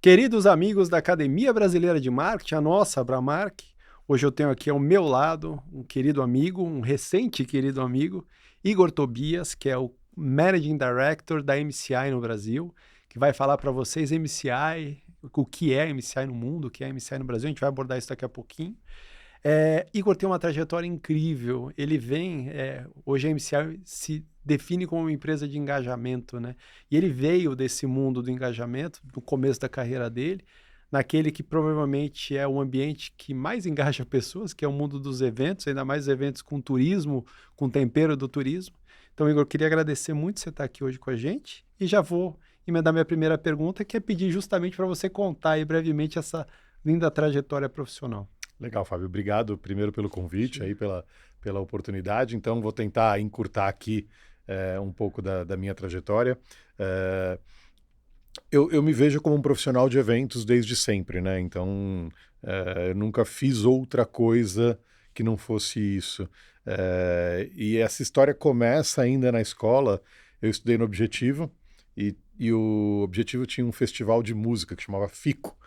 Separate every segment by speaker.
Speaker 1: Queridos amigos da Academia Brasileira de Marketing, a nossa Abramark, hoje eu tenho aqui ao meu lado um querido amigo, um recente querido amigo, Igor Tobias, que é o Managing Director da MCI no Brasil, que vai falar para vocês MCI, o que é MCI no mundo, o que é MCI no Brasil, a gente vai abordar isso daqui a pouquinho. Igor tem uma trajetória incrível. Ele vem, hoje a MCI se define como uma empresa de engajamento, né? E ele veio desse mundo do engajamento, no começo da carreira dele, naquele que provavelmente é o ambiente que mais engaja pessoas, que é o mundo dos eventos, ainda mais eventos com turismo, com tempero do turismo. Então, Igor, queria agradecer muito você estar aqui hoje com a gente e já vou emendar minha primeira pergunta, que é pedir justamente para você contar aí brevemente essa linda trajetória profissional.
Speaker 2: Legal, Fábio. Obrigado primeiro pelo convite, aí, pela oportunidade. Então, vou tentar encurtar aqui um pouco da minha trajetória. Eh, eu me vejo como um profissional de eventos desde sempre, né? Então, eu nunca fiz outra coisa que não fosse isso. E essa história começa ainda na escola. Eu estudei no Objetivo e o Objetivo tinha um festival de música que chamava FICO.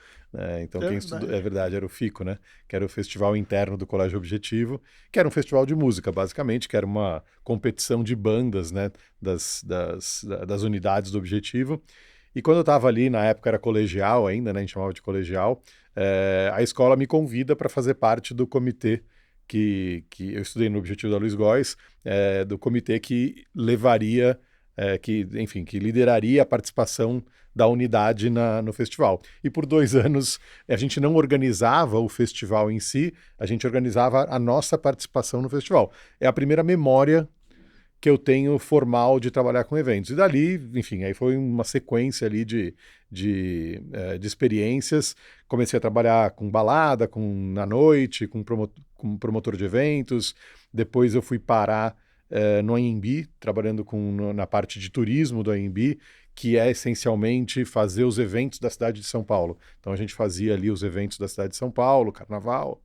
Speaker 2: Então,
Speaker 1: É
Speaker 2: quem estudou, é
Speaker 1: verdade.
Speaker 2: verdade, era o FICO, né? Que era o festival interno do Colégio Objetivo, que era um festival de música, basicamente, que era uma competição de bandas, né? Das unidades do Objetivo. E quando eu estava ali, na época era colegial ainda, né? A gente chamava de colegial, a escola me convida para fazer parte do comitê que eu estudei no Objetivo da Luiz Góes, do comitê que levaria, enfim, que lideraria a participação da unidade no festival. E por 2 anos a gente não organizava o festival em si, a gente organizava a nossa participação no festival. É a primeira memória que eu tenho formal de trabalhar com eventos. E dali, enfim, aí foi uma sequência ali de experiências. Comecei a trabalhar com balada, na noite, com promotor de eventos. Depois eu fui parar no AMB, trabalhando na parte de turismo do AMB, que é essencialmente fazer os eventos da cidade de São Paulo. Então a gente fazia ali os eventos da cidade de São Paulo, Carnaval,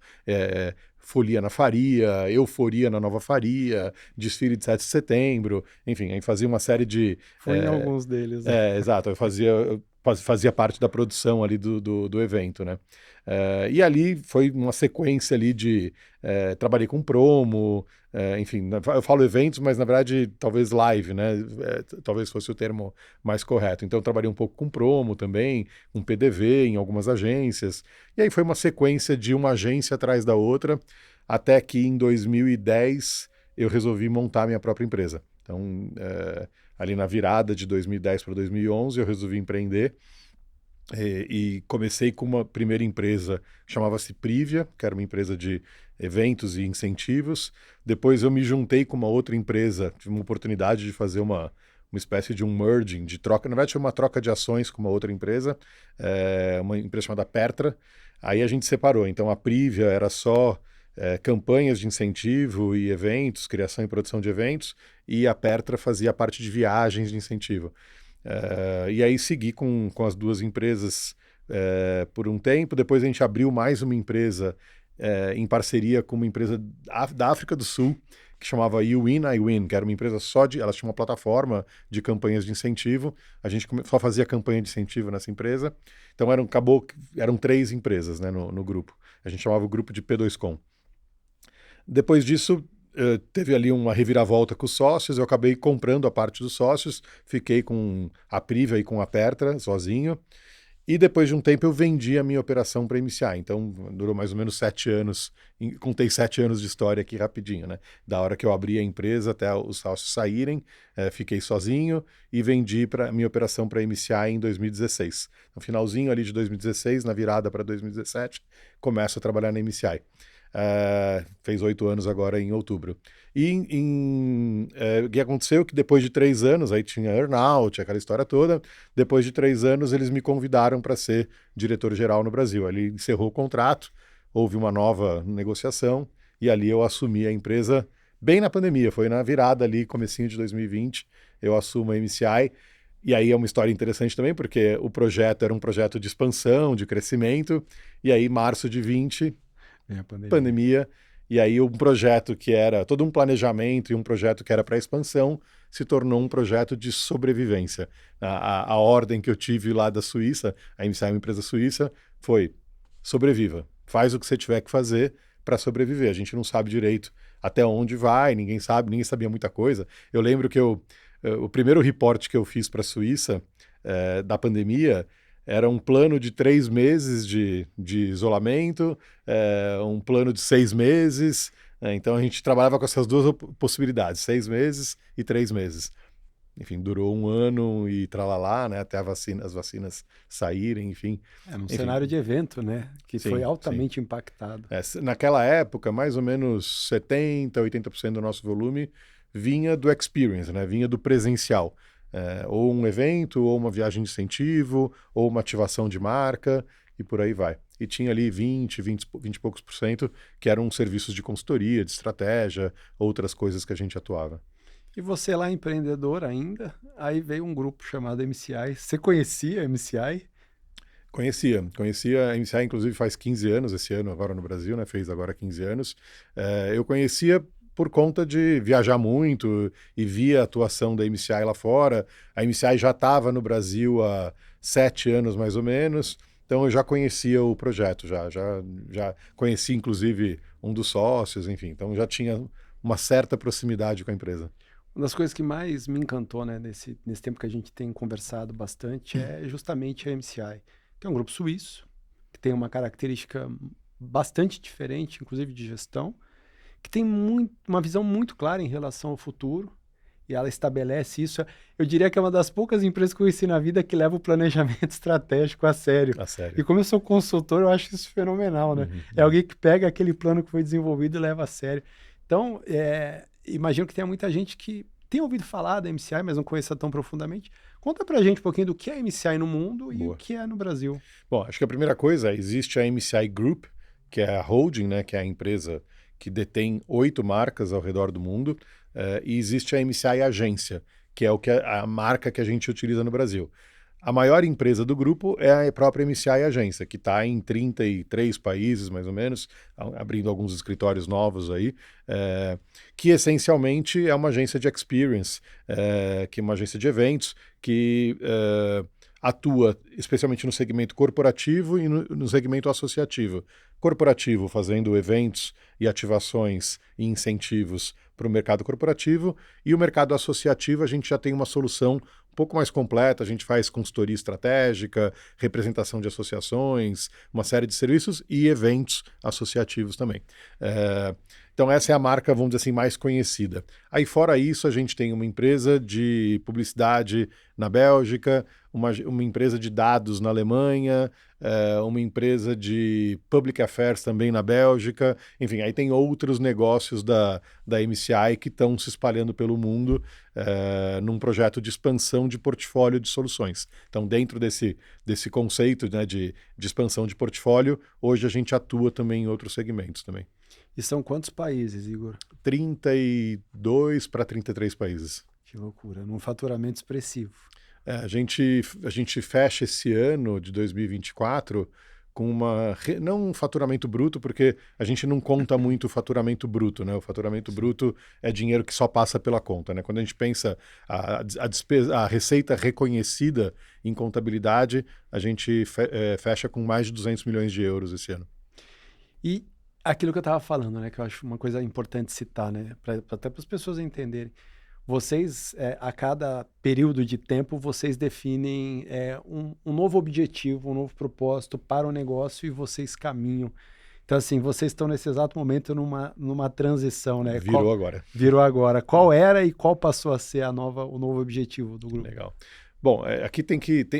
Speaker 2: Folia na Faria, Euforia na Nova Faria, desfile de 7 de setembro, enfim, aí fazia uma série de...
Speaker 1: Fui em alguns deles.
Speaker 2: exato, eu fazia parte da produção ali do evento, né? E ali foi uma sequência ali de... trabalhei com promo, enfim, eu falo eventos, mas na verdade talvez live, né? Talvez fosse o termo mais correto. Então eu trabalhei um pouco com promo também, com PDV em algumas agências, e aí foi uma sequência de uma agência atrás da outra, até que em 2010 eu resolvi montar minha própria empresa. Então, ali na virada de 2010 para 2011, eu resolvi empreender e comecei com uma primeira empresa que chamava-se Privia, que era uma empresa de eventos e incentivos. Depois eu me juntei com uma outra empresa, tive uma oportunidade de fazer uma espécie de um merging, de troca. Na verdade, foi uma troca de ações com uma outra empresa, uma empresa chamada Pertra. Aí a gente separou. Então a Privia era só campanhas de incentivo e eventos, criação e produção de eventos, e a Pertra fazia a parte de viagens de incentivo. E aí segui com as duas empresas por um tempo. Depois a gente abriu mais uma empresa em parceria com uma empresa da África do Sul, que chamava You Win, I Win, que era uma empresa só de... Elas tinham uma plataforma de campanhas de incentivo. A gente só fazia campanha de incentivo nessa empresa. Então eram 3 empresas, né, no grupo. A gente chamava o grupo de P2Com. Depois disso, teve ali uma reviravolta com os sócios, eu acabei comprando a parte dos sócios, fiquei com a Privia e com a Pertra sozinho, e depois de um tempo eu vendi a minha operação para MCI. Então durou mais ou menos 7 anos, contei 7 anos de história aqui rapidinho, né? Da hora que eu abri a empresa até os sócios saírem, fiquei sozinho e vendi a minha operação para MCI em 2016. No finalzinho ali de 2016, na virada para 2017, começo a trabalhar na MCI. Fez 8 anos agora em outubro. E o que aconteceu? Que depois de 3 anos, aí tinha earnout, aquela história toda. Depois de 3 anos, eles me convidaram para ser diretor-geral no Brasil. Ali encerrou o contrato, houve uma nova negociação e ali eu assumi a empresa bem na pandemia. Foi na virada ali, comecinho de 2020, eu assumo a MCI. E aí é uma história interessante também, porque o projeto era um projeto de expansão, de crescimento. E aí, março de 20,
Speaker 1: Vem a pandemia.
Speaker 2: pandemia, E aí um projeto que era todo um planejamento e um projeto que era para expansão se tornou um projeto de sobrevivência. A ordem que eu tive lá da Suíça, a MCI é uma empresa suíça, foi sobreviva, faz o que você tiver que fazer para sobreviver. A gente não sabe direito até onde vai, ninguém sabe, ninguém sabia muita coisa. Eu lembro que o primeiro report que eu fiz para a Suíça da pandemia era um plano de 3 meses de isolamento, um plano de 6 meses. Então a gente trabalhava com essas duas possibilidades, 6 meses e 3 meses. Enfim, durou 1 ano e tralalá, né, até as vacinas saírem, enfim.
Speaker 1: Num
Speaker 2: Enfim,
Speaker 1: cenário de evento, né? Que
Speaker 2: sim,
Speaker 1: foi altamente
Speaker 2: sim.
Speaker 1: impactado.
Speaker 2: Naquela época, mais ou menos 70%, 80% do nosso volume vinha do experience, né? Vinha do presencial. Ou um evento, ou uma viagem de incentivo, ou uma ativação de marca, e por aí vai. E tinha ali 20 e poucos por cento que eram serviços de consultoria, de estratégia, outras coisas que a gente atuava.
Speaker 1: E você lá, empreendedor ainda, aí veio um grupo chamado MCI. Você conhecia a MCI?
Speaker 2: Conhecia a MCI, inclusive faz 15 anos esse ano, agora no Brasil, né? Fez agora 15 anos. Eu conhecia por conta de viajar muito e via a atuação da MCI lá fora. A MCI já estava no Brasil há 7 anos, mais ou menos, então eu já conhecia o projeto, já conheci, inclusive, um dos sócios, enfim, então já tinha uma certa proximidade com a empresa.
Speaker 1: Uma das coisas que mais me encantou, né, nesse tempo que a gente tem conversado bastante é justamente a MCI, que é um grupo suíço, que tem uma característica bastante diferente, inclusive de gestão, que tem uma visão muito clara em relação ao futuro, e ela estabelece isso. Eu diria que é uma das poucas empresas que eu conheci na vida que leva o planejamento estratégico a sério.
Speaker 2: A sério.
Speaker 1: E como eu sou consultor, eu acho isso fenomenal, né? É alguém que pega aquele plano que foi desenvolvido e leva a sério. Então, imagino que tenha muita gente que tem ouvido falar da MCI, mas não conheça tão profundamente. Conta pra gente um pouquinho do que é a MCI no mundo e o que é no Brasil.
Speaker 2: Bom, acho que a primeira coisa, existe a MCI Group, que é a holding, né, que é a empresa que detém 8 marcas ao redor do mundo, e existe a MCI Agência, que é a marca que a gente utiliza no Brasil. A maior empresa do grupo é a própria MCI Agência, que está em 33 países, mais ou menos, abrindo alguns escritórios novos aí, que essencialmente é uma agência de experience, que é uma agência de eventos, que atua especialmente no segmento corporativo e no segmento associativo. Corporativo, fazendo eventos e ativações e incentivos para o mercado corporativo, e o mercado associativo a gente já tem uma solução um pouco mais completa, a gente faz consultoria estratégica, representação de associações, uma série de serviços e eventos associativos também. Então essa é a marca, vamos dizer assim, mais conhecida. Aí fora isso, a gente tem uma empresa de publicidade na Bélgica, uma empresa de dados na Alemanha, uma empresa de public affairs também na Bélgica, enfim, aí tem outros negócios da MCI que estão se espalhando pelo mundo num projeto de expansão de portfólio de soluções. Então, dentro desse conceito, né, de expansão de portfólio, hoje a gente atua também em outros segmentos também.
Speaker 1: E são quantos países, Igor?
Speaker 2: 32 para 33 países.
Speaker 1: Que loucura, num faturamento expressivo.
Speaker 2: A gente fecha esse ano de 2024 com não um faturamento bruto, porque a gente não conta muito o faturamento bruto, né? O faturamento bruto é dinheiro que só passa pela conta, né? Quando a gente pensa a receita reconhecida em contabilidade, a gente fecha com mais de 200 milhões de euros esse ano.
Speaker 1: E aquilo que eu estava falando, né? Que eu acho uma coisa importante citar, né? Até para as pessoas entenderem. Vocês, a cada período de tempo, vocês definem um novo objetivo, um novo propósito para o negócio e vocês caminham. Então, assim, vocês estão nesse exato momento numa transição, né?
Speaker 2: Virou agora.
Speaker 1: Virou agora. Qual era e qual passou a ser o novo objetivo do grupo?
Speaker 2: Legal. Bom, aqui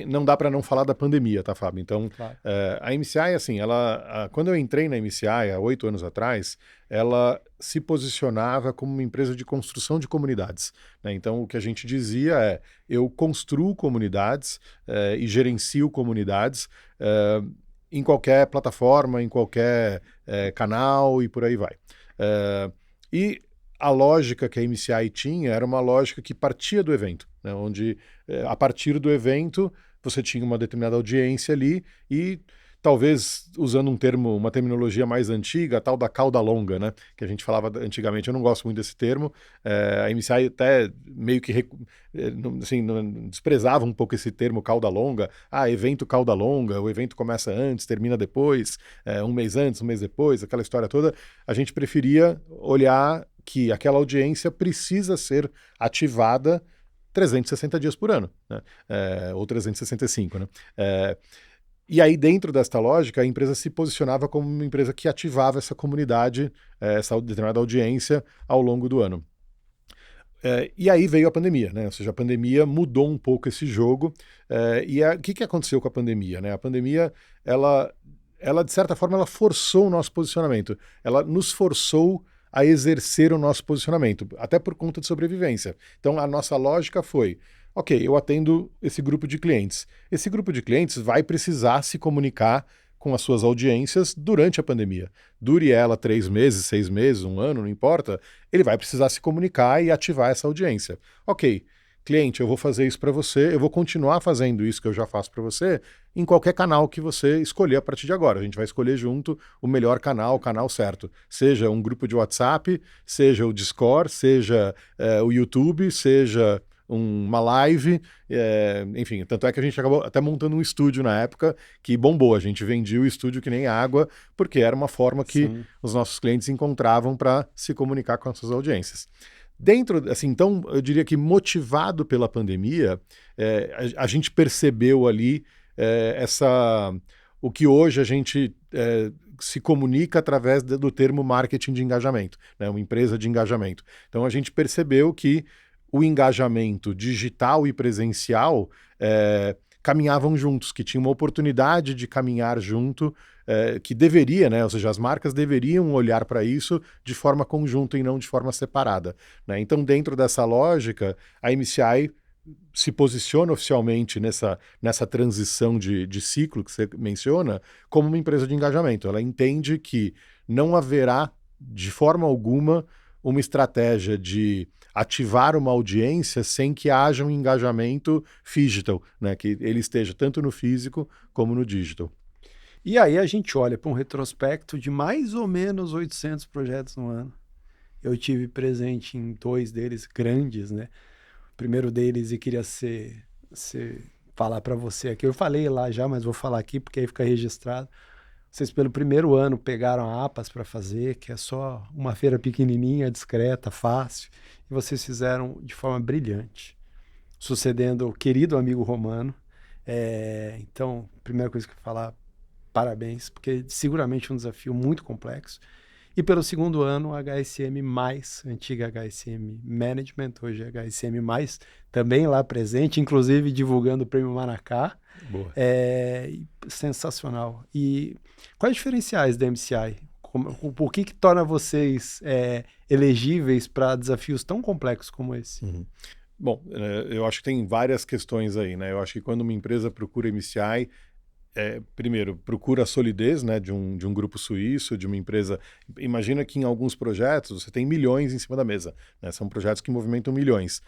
Speaker 2: não dá para não falar da pandemia, tá, Fábio? Então, claro. A MCI, assim, quando eu entrei na MCI há 8 anos atrás, ela se posicionava como uma empresa de construção de comunidades, né? Então, o que a gente dizia eu construo comunidades e gerencio comunidades em qualquer plataforma, em qualquer canal e por aí vai. E a lógica que a MCI tinha era uma lógica que partia do evento, né? Onde, a partir do evento, você tinha uma determinada audiência ali e talvez usando uma terminologia mais antiga, a tal da cauda longa, né? Que a gente falava antigamente. Eu não gosto muito desse termo. A MCI até meio que assim, desprezava um pouco esse termo cauda longa. Evento cauda longa, o evento começa antes, termina depois, um mês antes, um mês depois, aquela história toda. A gente preferia olhar que aquela audiência precisa ser ativada 360 dias por ano, né? Ou 365, né? E aí, dentro desta lógica, a empresa se posicionava como uma empresa que ativava essa comunidade, essa determinada audiência ao longo do ano. E aí veio a pandemia, né? Ou seja, a pandemia mudou um pouco esse jogo. O que aconteceu com a pandemia, né? A pandemia, ela de certa forma, ela forçou o nosso posicionamento. Ela nos forçou a exercer o nosso posicionamento, até por conta de sobrevivência. Então, a nossa lógica foi: ok, eu atendo esse grupo de clientes. Esse grupo de clientes vai precisar se comunicar com as suas audiências durante a pandemia. Dure ela 3 meses, 6 meses, 1 ano, não importa, ele vai precisar se comunicar e ativar essa audiência. Ok, cliente, eu vou fazer isso para você, eu vou continuar fazendo isso que eu já faço para você em qualquer canal que você escolher a partir de agora. A gente vai escolher junto o melhor canal, o canal certo. Seja um grupo de WhatsApp, seja o Discord, seja o YouTube, seja uma live, enfim, tanto é que a gente acabou até montando um estúdio na época que bombou, a gente vendia o estúdio que nem água, porque era uma forma que
Speaker 1: Sim.
Speaker 2: os nossos clientes encontravam para se comunicar com as suas audiências. Dentro, assim, então, eu diria que motivado pela pandemia, a gente percebeu ali o que hoje a gente se comunica através do termo marketing de engajamento, né, uma empresa de engajamento. Então, a gente percebeu que o engajamento digital e presencial caminhavam juntos, que tinha uma oportunidade de caminhar junto, que deveria, né? Ou seja, as marcas deveriam olhar para isso de forma conjunta e não de forma separada, né? Então, dentro dessa lógica, a MCI se posiciona oficialmente nessa transição de ciclo que você menciona como uma empresa de engajamento. Ela entende que não haverá, de forma alguma, uma estratégia de ativar uma audiência sem que haja um engajamento digital, né? Que ele esteja tanto no físico como no digital.
Speaker 1: E aí a gente olha para um retrospecto de mais ou menos 800 projetos no ano. Eu tive presente em 2 deles grandes, né? O primeiro deles, e queria falar para você aqui, eu falei lá já, mas vou falar aqui porque aí fica registrado. Vocês, pelo primeiro ano, pegaram a APAS para fazer, que é só uma feira pequenininha, discreta, fácil, e vocês fizeram de forma brilhante, sucedendo o querido amigo Romano. Então, primeira coisa que eu vou falar, parabéns, porque seguramente um desafio muito complexo. E pelo segundo ano, a HSM+, antiga HSM Management, hoje é HSM+, também lá presente, inclusive divulgando o Prêmio Manacá.
Speaker 2: Boa.
Speaker 1: Sensacional. E quais os diferenciais da MCI? Por que torna vocês elegíveis para desafios tão complexos como esse?
Speaker 2: Uhum. Bom, eu acho que tem várias questões aí, né? Eu acho que quando uma empresa procura MCI, primeiro, procura a solidez, né, de um grupo suíço, de uma empresa. Imagina que em alguns projetos você tem milhões em cima da mesa, né? São projetos que movimentam milhões.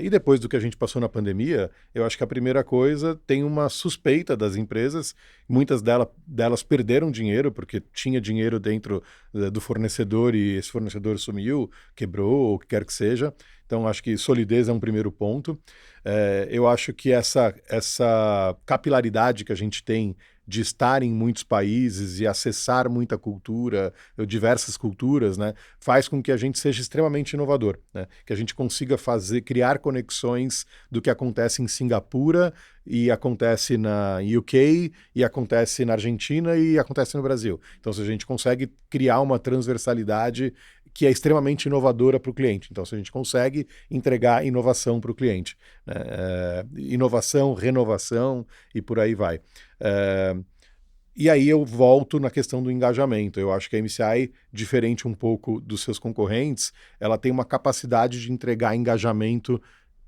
Speaker 2: E depois do que a gente passou na pandemia, eu acho que a primeira coisa, tem uma suspeita das empresas, muitas delas perderam dinheiro, porque tinha dinheiro dentro do fornecedor e esse fornecedor sumiu, quebrou, ou o que quer que seja. Então, acho que solidez é um primeiro ponto. Eu acho que essa capilaridade que a gente tem de estar em muitos países e acessar muita cultura, diversas culturas, né, faz com que a gente seja extremamente inovador, né? Que a gente consiga criar conexões do que acontece em Singapura e acontece na UK e acontece na Argentina e acontece no Brasil. Então, se a gente consegue criar uma transversalidade que é extremamente inovadora para o cliente. Então, se a gente consegue entregar inovação para o cliente, né? Inovação, renovação e por aí vai. E aí eu volto na questão do engajamento. Eu acho que a MCI, diferente um pouco dos seus concorrentes, ela tem uma capacidade de entregar engajamento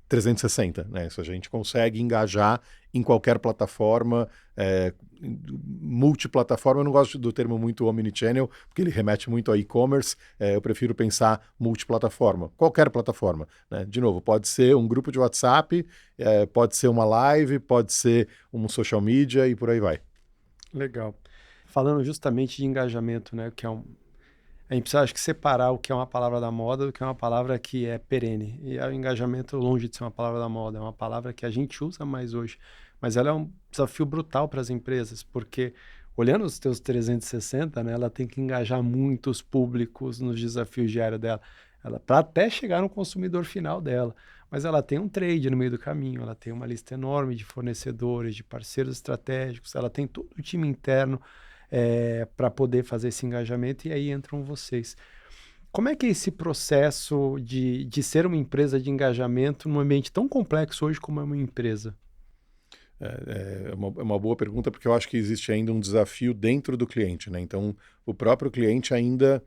Speaker 2: 360, né? Isso a gente consegue engajar em qualquer plataforma, multiplataforma. Eu não gosto do termo muito omnichannel, porque ele remete muito a e-commerce. Eu prefiro pensar multiplataforma, qualquer plataforma, né? De novo, pode ser um grupo de WhatsApp, pode ser uma live, pode ser um social media e por aí vai.
Speaker 1: Legal. Falando justamente de engajamento, né, que é um, a gente precisa, acho que, separar o que é uma palavra da moda do que é uma palavra que é perene. E o engajamento, longe de ser uma palavra da moda, é uma palavra que a gente usa mais hoje. Mas ela é um desafio brutal para as empresas, porque olhando os teus 360, né, ela tem que engajar muitos públicos nos desafios diários dela. Ela, para até chegar no consumidor final dela. Mas ela tem um trade no meio do caminho, ela tem uma lista enorme de fornecedores, de parceiros estratégicos, ela tem todo o time interno para poder fazer esse engajamento, e aí entram vocês. Como é que é esse processo de ser uma empresa de engajamento num ambiente tão complexo hoje como é uma empresa?
Speaker 2: É uma boa pergunta, porque eu acho que existe ainda um desafio dentro do cliente, né? Então, o próprio cliente ainda,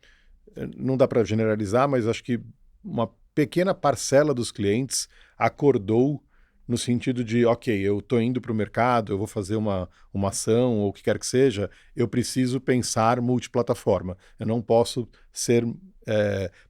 Speaker 2: não dá para generalizar, mas acho que uma pequena parcela dos clientes acordou no sentido de, ok, eu estou indo para o mercado, eu vou fazer uma ação ou o que quer que seja, eu preciso pensar multiplataforma. Eu não posso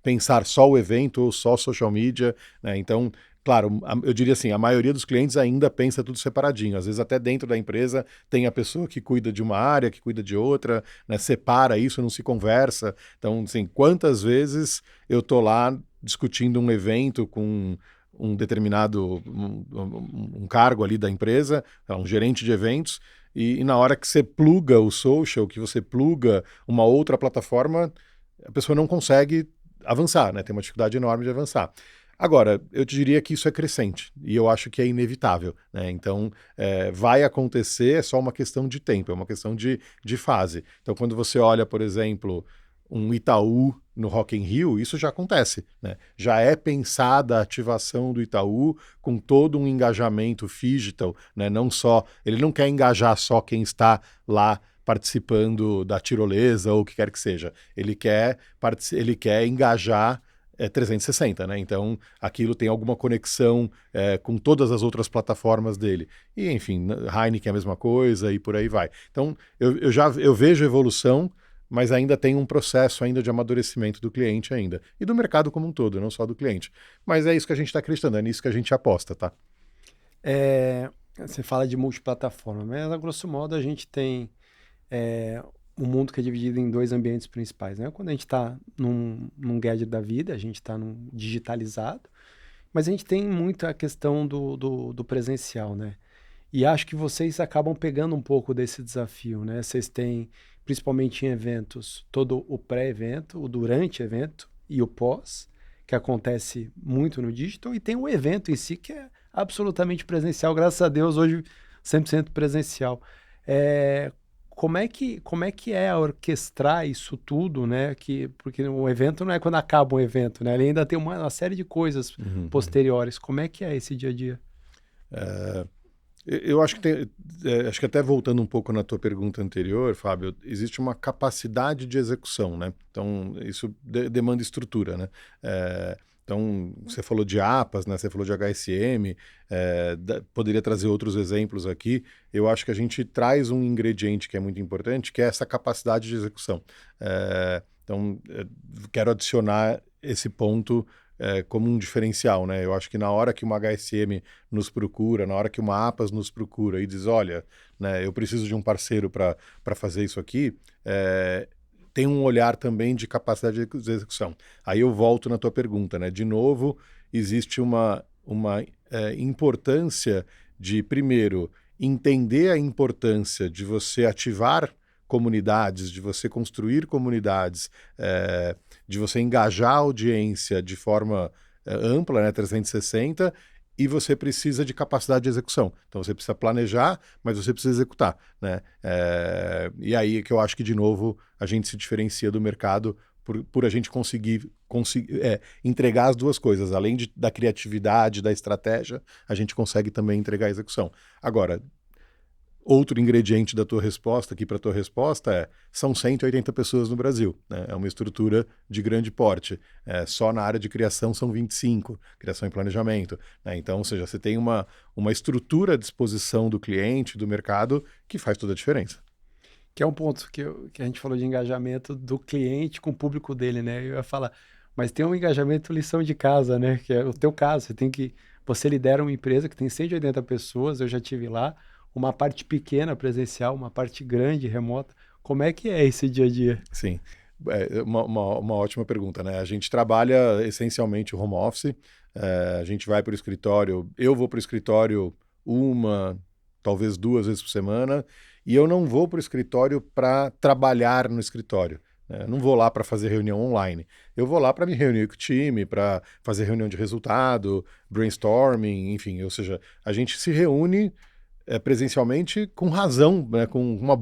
Speaker 2: pensar só o evento ou só social media, né? Então, claro, eu diria assim, a maioria dos clientes ainda pensa tudo separadinho. Às vezes até dentro da empresa tem a pessoa que cuida de uma área, que cuida de outra, né? Separa isso, não se conversa. Então, assim, quantas vezes eu tô lá discutindo um evento com um determinado um cargo ali da empresa, um gerente de eventos, e na hora que você pluga o social, que você pluga uma outra plataforma, a pessoa não consegue avançar, né? Tem uma dificuldade enorme de avançar. Agora, eu te diria que isso é crescente e eu acho que é inevitável, né? Então, vai acontecer, é só uma questão de tempo, é uma questão de fase. Então, quando você olha, por exemplo, um Itaú no Rock in Rio, isso já acontece, né? Já é pensada a ativação do Itaú com todo um engajamento digital, né? Não só, ele não quer engajar só quem está lá participando da tirolesa ou o que quer que seja. Ele quer engajar 360, né? Então, aquilo tem alguma conexão com todas as outras plataformas dele. E, enfim, Heineken é a mesma coisa e por aí vai. Então, eu vejo evolução, mas ainda tem um processo ainda de amadurecimento do cliente ainda. E do mercado como um todo, não só do cliente. Mas é isso que a gente está acreditando, é nisso que a gente aposta, tá?
Speaker 1: Você fala de multiplataforma, mas a grosso modo a gente tem é, um mundo que é dividido em dois ambientes principais, né? Quando a gente está num gadget da vida, a gente está num digitalizado, mas a gente tem muito a questão do presencial, né? E acho que vocês acabam pegando um pouco desse desafio, né? Vocês têm, principalmente em eventos, todo o pré-evento, o durante-evento e o pós, que acontece muito no digital, e tem o evento em si que é absolutamente presencial, graças a Deus, hoje 100% presencial. É, como é que é orquestrar isso tudo, né? Porque o evento não é quando acaba um evento, né? Ele ainda tem uma série de coisas
Speaker 2: Uhum.
Speaker 1: posteriores. Como é que é esse dia a dia?
Speaker 2: Eu acho que acho que até voltando um pouco na tua pergunta anterior, Fábio, existe uma capacidade de execução, né? Então, isso demanda estrutura, né? Então, você falou de APAS, né? Você falou de HSM, poderia trazer outros exemplos aqui. Eu acho que a gente traz um ingrediente que é muito importante, que é essa capacidade de execução. Então, quero adicionar esse ponto como um diferencial, né? Eu acho que na hora que uma HSM nos procura, na hora que uma APAS nos procura e diz, olha, né, eu preciso de um parceiro para fazer isso aqui, tem um olhar também de capacidade de execução. Aí eu volto na tua pergunta, né? De novo, existe uma importância de, primeiro, entender a importância de você ativar comunidades, de você construir comunidades, de você engajar a audiência de forma ampla, né, 360, e você precisa de capacidade de execução. Então você precisa planejar, mas você precisa executar, né? E aí é que eu acho que, de novo, a gente se diferencia do mercado por a gente conseguir entregar as duas coisas. Além da criatividade, da estratégia, a gente consegue também entregar a execução. Agora, outro ingrediente da tua resposta, aqui para a tua resposta, são 180 pessoas no Brasil, né? É uma estrutura de grande porte. Só na área de criação são 25, criação e planejamento, né? Então, ou seja, você tem uma estrutura à disposição do cliente, do mercado, que faz toda a diferença.
Speaker 1: Que é um ponto que a gente falou de engajamento do cliente com o público dele, né? Eu ia falar, mas tem um engajamento lição de casa, né? Que é o teu caso. Você lidera uma empresa que tem 180 pessoas, eu já tive lá. uma parte pequena presencial, uma parte grande remota. Como é que é esse dia a dia?
Speaker 2: Sim, é uma ótima pergunta, né? A gente trabalha essencialmente home office, a gente vai para o escritório, eu vou para o escritório uma, talvez 2 vezes por semana, e eu não vou para o escritório para trabalhar no escritório, né? Eu não vou lá para fazer reunião online, eu vou lá para me reunir com o time, para fazer reunião de resultado, brainstorming, enfim, ou seja, a gente se reúne presencialmente com razão, né, com uma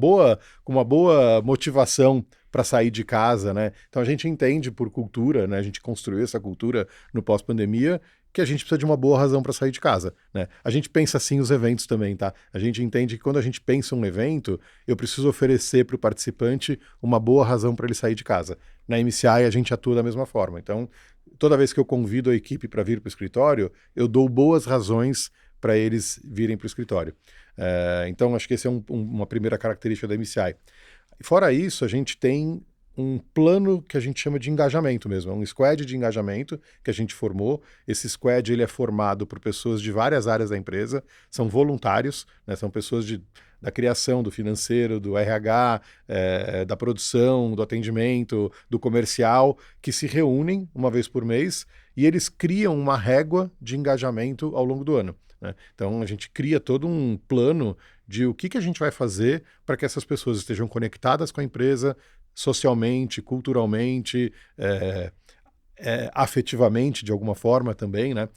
Speaker 2: boa motivação para sair de casa, né? Então a gente entende por cultura, né? A gente construiu essa cultura no pós-pandemia que a gente precisa de uma boa razão para sair de casa, né? A gente pensa assim os eventos também, tá? A gente entende que quando a gente pensa um evento, eu preciso oferecer para o participante uma boa razão para ele sair de casa. Na MCI a gente atua da mesma forma. Então, toda vez que eu convido a equipe para vir para o escritório, eu dou boas razões para eles virem para o escritório. Então, acho que essa é uma primeira característica da MCI. Fora isso, a gente tem um plano que a gente chama de engajamento mesmo, é um squad de engajamento que a gente formou. Esse squad ele é formado por pessoas de várias áreas da empresa, são voluntários, né, são pessoas da criação, do financeiro, do RH, da produção, do atendimento, do comercial, que se reúnem uma vez por mês e eles criam uma régua de engajamento ao longo do ano, né? Então, a gente cria todo um plano de o que a gente vai fazer para que essas pessoas estejam conectadas com a empresa socialmente, culturalmente, afetivamente, de alguma forma também, né?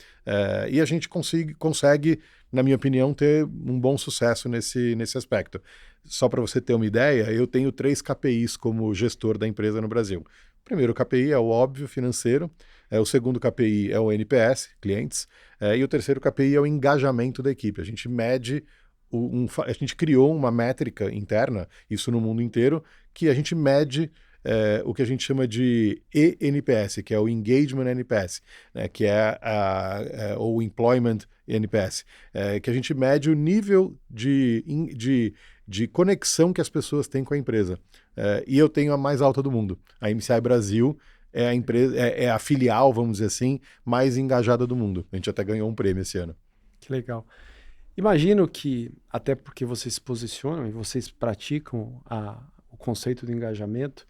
Speaker 2: E a gente consegue, na minha opinião, ter um bom sucesso nesse aspecto. Só para você ter uma ideia, eu tenho 3 KPIs como gestor da empresa no Brasil. O primeiro KPI é o óbvio financeiro, o segundo KPI é o NPS, clientes, e o terceiro KPI é o engajamento da equipe. A gente mede, a gente criou uma métrica interna, isso no mundo inteiro, que a gente mede o que a gente chama de ENPS, que é o Engagement NPS, né, que é o Employment NPS, que a gente mede o nível de conexão que as pessoas têm com a empresa. E eu tenho a mais alta do mundo. A MCI Brasil é a empresa, é a filial, vamos dizer assim, mais engajada do mundo. A gente até ganhou um prêmio esse ano.
Speaker 1: Que legal. Imagino que, até porque vocês se posicionam e vocês praticam o conceito de engajamento,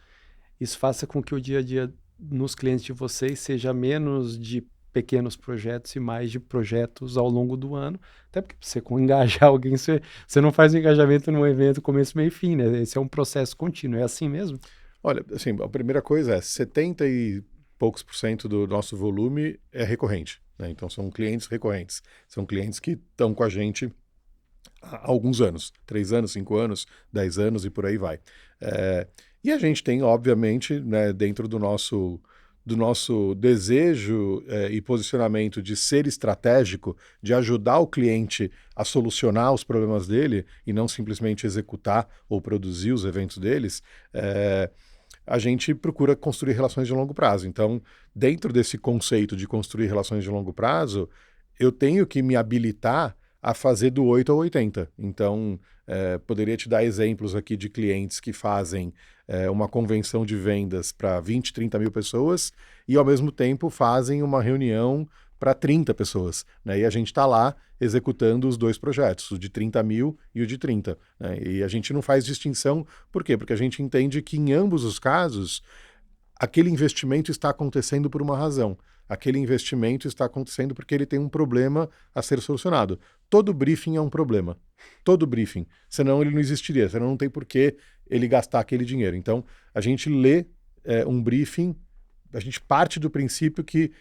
Speaker 1: isso faça com que o dia a dia nos clientes de vocês seja menos de pequenos projetos e mais de projetos ao longo do ano. Até porque você engajar alguém, você não faz o engajamento num evento começo, meio e fim, né? Esse é um processo contínuo. É assim mesmo?
Speaker 2: Olha, assim, a primeira coisa é 70 e poucos % do nosso volume é recorrente, né? Então são clientes recorrentes, são clientes que estão com a gente há alguns anos, 3 anos, 5 anos, 10 anos e por aí vai. E a gente tem, obviamente, né, dentro do nosso desejo e posicionamento de ser estratégico, de ajudar o cliente a solucionar os problemas dele e não simplesmente executar ou produzir os eventos deles, a gente procura construir relações de longo prazo. Então, dentro desse conceito de construir relações de longo prazo, eu tenho que me habilitar a fazer do 8 ao 80. Então, poderia te dar exemplos aqui de clientes que fazem uma convenção de vendas para 20, 30 mil pessoas e, ao mesmo tempo, fazem uma reunião para 30 pessoas, né? E a gente está lá executando os 2 projetos, o de 30 mil e o de 30. Né? E a gente não faz distinção, por quê? Porque a gente entende que em ambos os casos, aquele investimento está acontecendo por uma razão. Aquele investimento está acontecendo porque ele tem um problema a ser solucionado. Todo briefing é um problema. Todo briefing. Senão ele não existiria, senão não tem por que ele gastar aquele dinheiro. Então, a gente lê um briefing, a gente parte do princípio que,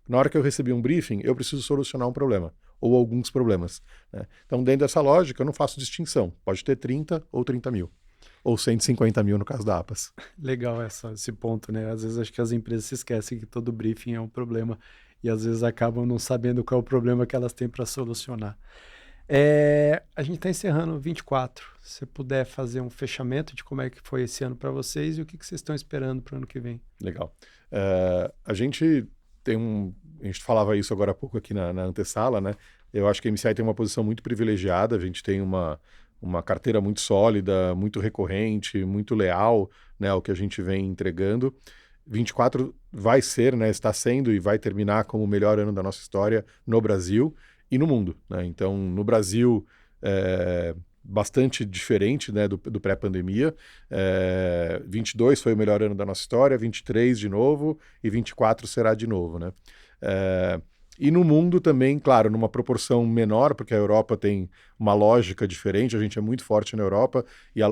Speaker 2: na hora que eu recebi um briefing, eu preciso solucionar um problema, ou alguns problemas, né? Então, dentro dessa lógica, eu não faço distinção. Pode ter 30 ou 30 mil. Ou 150 mil no caso da APAS.
Speaker 1: Legal esse ponto, né? Às vezes acho que as empresas se esquecem que todo briefing é um problema e às vezes acabam não sabendo qual é o problema que elas têm para solucionar. A gente está encerrando 24. Se você puder fazer um fechamento de como é que foi esse ano para vocês e o que vocês estão esperando para o ano que vem.
Speaker 2: Legal. A gente falava isso agora há pouco aqui na antessala, né? Eu acho que a MCI tem uma posição muito privilegiada, a gente tem uma carteira muito sólida, muito recorrente, muito leal, né, ao que a gente vem entregando. 24 vai ser, né, está sendo e vai terminar como o melhor ano da nossa história no Brasil e no mundo, né? Então, no Brasil, bastante diferente, né, do pré-pandemia. 22 foi o melhor ano da nossa história, 23 de novo e 24 será de novo, né? E no mundo também, claro, numa proporção menor, porque a Europa tem uma lógica diferente, a gente é muito forte na Europa,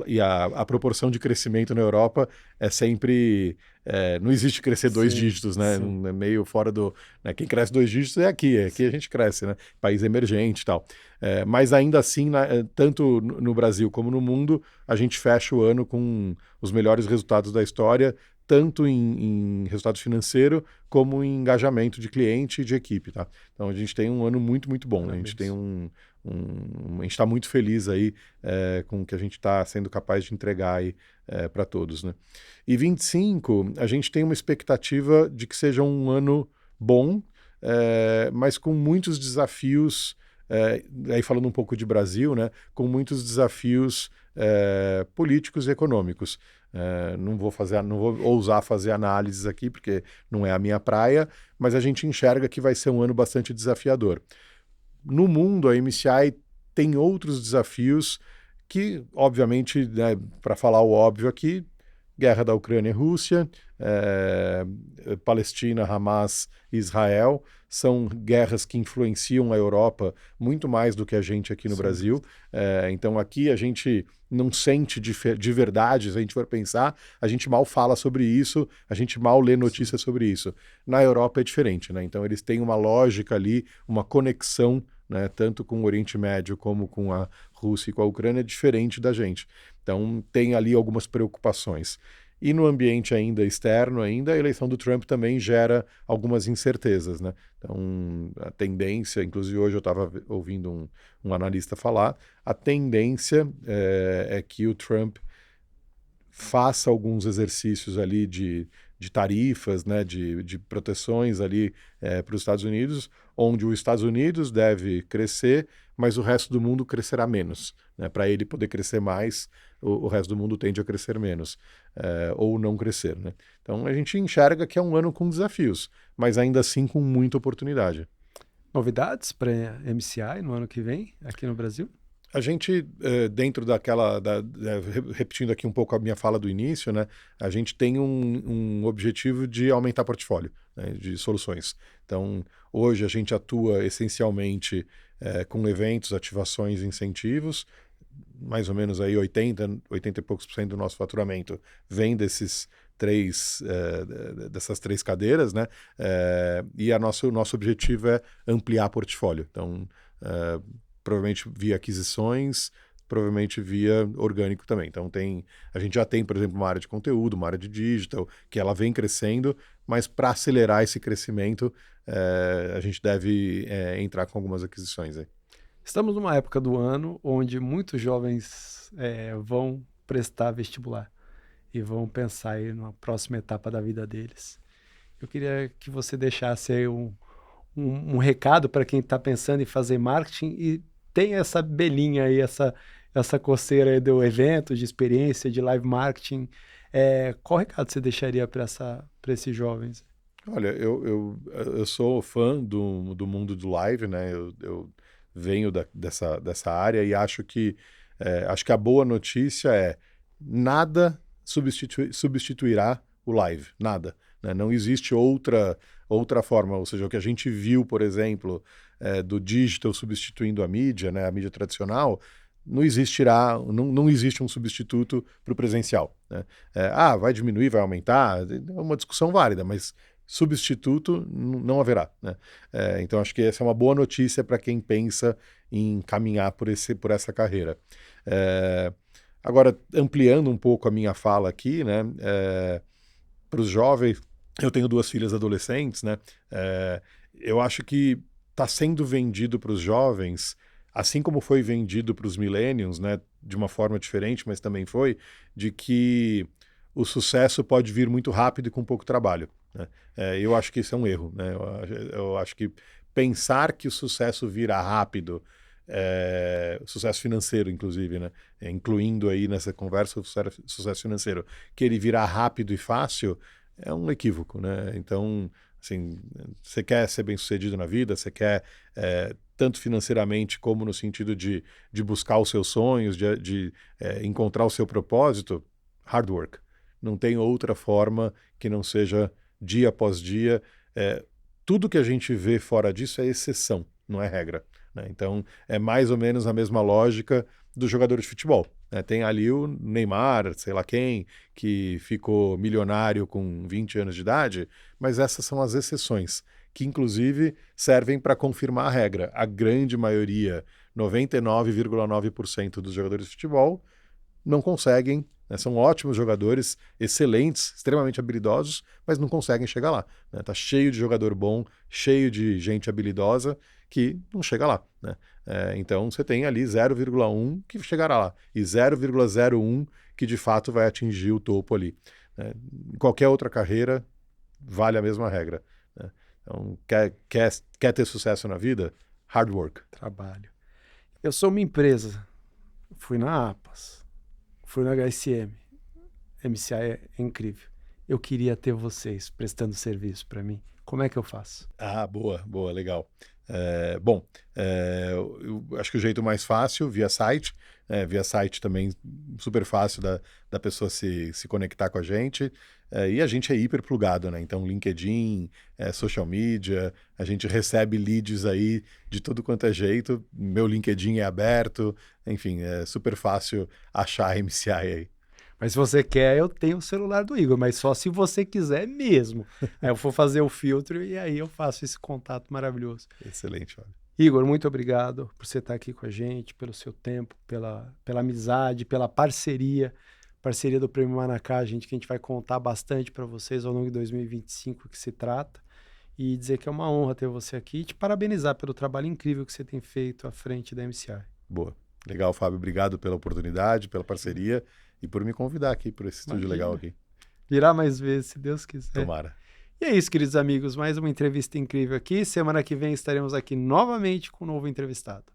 Speaker 2: e a proporção de crescimento na Europa é sempre... não existe crescer dois
Speaker 1: Sim,
Speaker 2: dígitos, né?
Speaker 1: sim.
Speaker 2: É meio fora do... Né? Quem cresce dois dígitos é aqui a gente cresce, né? País emergente e tal. Mas ainda assim, tanto no Brasil como no mundo, a gente fecha o ano com os melhores resultados da história, tanto em resultado financeiro, como em engajamento de cliente e de equipe, tá? Então a gente tem um ano muito, muito bom, né? A gente tem
Speaker 1: Parabéns.
Speaker 2: a gente está muito feliz aí com o que a gente está sendo capaz de entregar aí para todos, né? E 25, a gente tem uma expectativa de que seja um ano bom, mas com muitos desafios, aí falando um pouco de Brasil, né? Com muitos desafios políticos e econômicos. Não vou ousar fazer análises aqui, porque não é a minha praia, mas a gente enxerga que vai ser um ano bastante desafiador. No mundo, a MCI tem outros desafios que, obviamente, né, para falar o óbvio aqui, guerra da Ucrânia e Rússia, Palestina, Hamas e Israel, são guerras que influenciam a Europa muito mais do que a gente aqui no
Speaker 1: Sem
Speaker 2: Brasil.
Speaker 1: dúvida.
Speaker 2: Então aqui a gente não sente de verdade, se a gente for pensar, a gente mal fala sobre isso, a gente mal lê
Speaker 1: Sim.
Speaker 2: notícias sobre isso. Na Europa é diferente, né? Então eles têm uma lógica ali, uma conexão, né, tanto com o Oriente Médio como com a Rússia e com a Ucrânia, diferente da gente. Então tem ali algumas preocupações. E no ambiente ainda externo, ainda, a eleição do Trump também gera algumas incertezas, né? Então, a tendência, inclusive hoje eu estava ouvindo um analista falar, a tendência é que o Trump faça alguns exercícios ali de tarifas, né, de proteções ali para os Estados Unidos, onde os Estados Unidos deve crescer, mas o resto do mundo crescerá menos. Né? Para ele poder crescer mais, o resto do mundo tende a crescer menos, ou não crescer. Né? Então a gente enxerga que é um ano com desafios, mas ainda assim com muita oportunidade.
Speaker 1: Novidades para MCI no ano que vem, aqui no Brasil?
Speaker 2: A gente, dentro repetindo aqui um pouco a minha fala do início, né, a gente tem um objetivo de aumentar portfólio, né, de soluções. Então, hoje a gente atua essencialmente com eventos, ativações e incentivos, mais ou menos aí 80 e poucos por cento do nosso faturamento vem dessas três cadeiras, né? E o nosso objetivo é ampliar portfólio. Então, provavelmente via aquisições, provavelmente via orgânico também. Então a gente já tem, por exemplo, uma área de conteúdo, uma área de digital, que ela vem crescendo, mas para acelerar esse crescimento, a gente deve entrar com algumas aquisições aí.
Speaker 1: Estamos numa época do ano onde muitos jovens vão prestar vestibular e vão pensar aí numa próxima etapa da vida deles. Eu queria que você deixasse aí um recado para quem está pensando em fazer marketing e tem essa belinha aí, essa coceira aí do evento, de experiência, de live marketing. Qual recado você deixaria para esses jovens?
Speaker 2: Olha, eu sou fã do mundo do live, né? Eu venho dessa área e acho que a boa notícia é nada substituirá o live, nada. Né? Não existe outra forma, ou seja, o que a gente viu, por exemplo, do digital substituindo a mídia, né? A mídia tradicional, não existirá, não existe um substituto para o presencial. Né? Vai diminuir, vai aumentar, é uma discussão válida, mas substituto não haverá. Né? Então acho que essa é uma boa notícia para quem pensa em caminhar por essa carreira. Agora, ampliando um pouco a minha fala aqui, né, para os jovens, eu tenho 2 filhas adolescentes, né, eu acho que está sendo vendido para os jovens, assim como foi vendido para os millennials, né, de uma forma diferente, mas também foi, de que o sucesso pode vir muito rápido e com pouco trabalho. Né? Eu acho que isso é um erro. Né? Eu acho que pensar que o sucesso virá rápido, sucesso financeiro, inclusive, né? Incluindo aí nessa conversa o sucesso financeiro, que ele virá rápido e fácil, é um equívoco. Né? Então, assim, você quer ser bem-sucedido na vida, você quer tanto financeiramente como no sentido de buscar os seus sonhos, de encontrar o seu propósito, hard work. Não tem outra forma que não seja dia após dia. Tudo que a gente vê fora disso é exceção, não é regra, né? Então, é mais ou menos a mesma lógica do jogador de futebol, né? Tem ali o Neymar, sei lá quem, que ficou milionário com 20 anos de idade, mas essas são as exceções, que inclusive servem para confirmar a regra. A grande maioria, 99,9% dos jogadores de futebol, não conseguem, né? São ótimos jogadores, excelentes, extremamente habilidosos, mas não conseguem chegar lá, né? Tá cheio de jogador bom, cheio de gente habilidosa que não chega lá, né? Então você tem ali 0,1 que chegará lá e 0,01 que de fato vai atingir o topo ali, né? Em qualquer outra carreira vale a mesma regra, né? Então quer ter sucesso na vida? Hard work.
Speaker 1: Trabalho. Eu sou uma empresa, fui na APAS, fui na HSM, MCI é incrível. Eu queria ter vocês prestando serviço para mim. Como é que eu faço?
Speaker 2: Boa, legal. Bom, eu acho que o jeito mais fácil, via site. Via site também super fácil da pessoa se conectar com a gente. E a gente é hiper plugado, né? Então, LinkedIn, social media, a gente recebe leads aí de tudo quanto é jeito. Meu LinkedIn é aberto, enfim, é super fácil achar a MCI aí.
Speaker 1: Mas se você quer, eu tenho o celular do Igor, mas só se você quiser mesmo. Aí eu vou fazer o filtro e aí eu faço esse contato maravilhoso.
Speaker 2: Excelente, Fábio.
Speaker 1: Igor, muito obrigado por você estar aqui com a gente, pelo seu tempo, pela amizade, pela parceria do Prêmio Manacá, que a gente vai contar bastante para vocês ao longo de 2025 que se trata, e dizer que é uma honra ter você aqui e te parabenizar pelo trabalho incrível que você tem feito à frente da MCI.
Speaker 2: Boa. Legal, Fábio. Obrigado pela oportunidade, pela parceria e por me convidar aqui para esse estúdio legal aqui.
Speaker 1: Virá mais vezes, se Deus quiser.
Speaker 2: Tomara.
Speaker 1: E é isso, queridos amigos. Mais uma entrevista incrível aqui. Semana que vem estaremos aqui novamente com um novo entrevistado.